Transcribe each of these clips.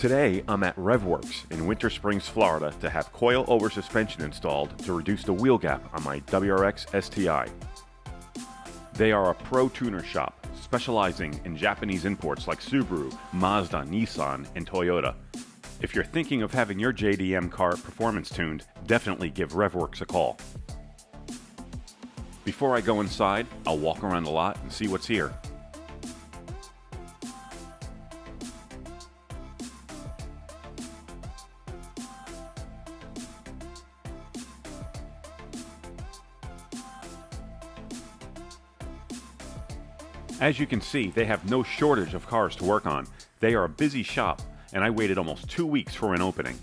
Today, I'm at RevWorks in Winter Springs, Florida to have coil-over suspension installed to reduce the wheel gap on my WRX STI. They are a pro tuner shop specializing in Japanese imports like Subaru, Mazda, Nissan, and Toyota. If you're thinking of having your JDM car performance tuned, definitely give RevWorks a call. Before I go inside, I'll walk around the lot and see what's here. As you can see, they have no shortage of cars to work on. They are a busy shop, and I waited almost 2 weeks for an opening.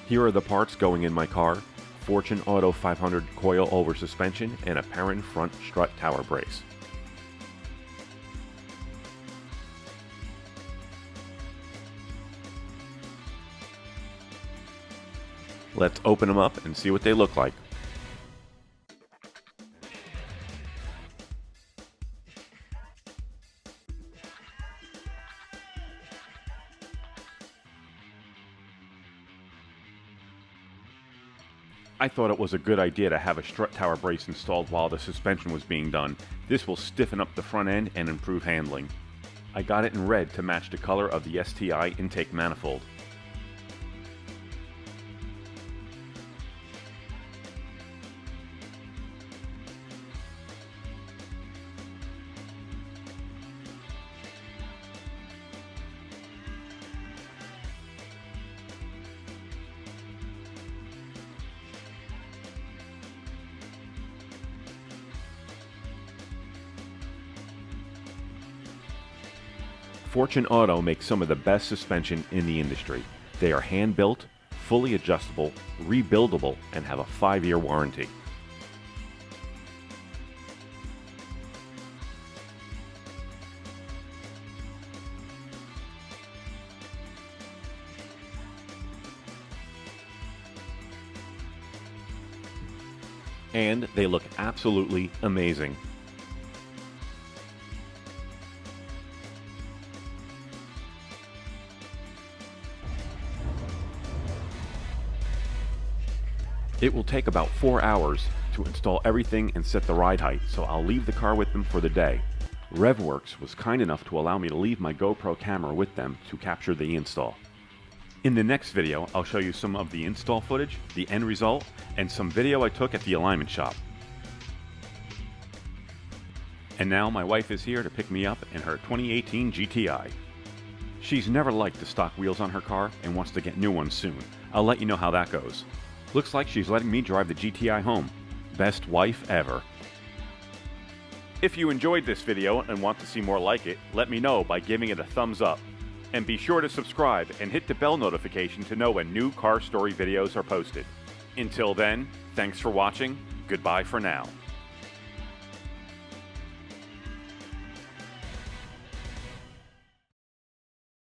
Here are the parts going in my car: Fortune Auto 500 coil-over suspension and a Perrin front strut tower brace. Let's open them up and see what they look like. I thought it was a good idea to have a strut tower brace installed while the suspension was being done. This will stiffen up the front end and improve handling. I got it in red to match the color of the STI intake manifold. Fortune Auto makes some of the best suspension in the industry. They are hand-built, fully adjustable, rebuildable, and have a 5-year warranty. And they look absolutely amazing. It will take about 4 hours to install everything and set the ride height, so I'll leave the car with them for the day. RevWorks was kind enough to allow me to leave my GoPro camera with them to capture the install. In the next video, I'll show you some of the install footage, the end result, and some video I took at the alignment shop. And now my wife is here to pick me up in her 2018 GTI. She's never liked the stock wheels on her car and wants to get new ones soon. I'll let you know how that goes. Looks like she's letting me drive the GTI home. Best wife ever. If you enjoyed this video and want to see more like it, let me know by giving it a thumbs up. And be sure to subscribe and hit the bell notification to know when new car story videos are posted. Until then, thanks for watching. Goodbye for now.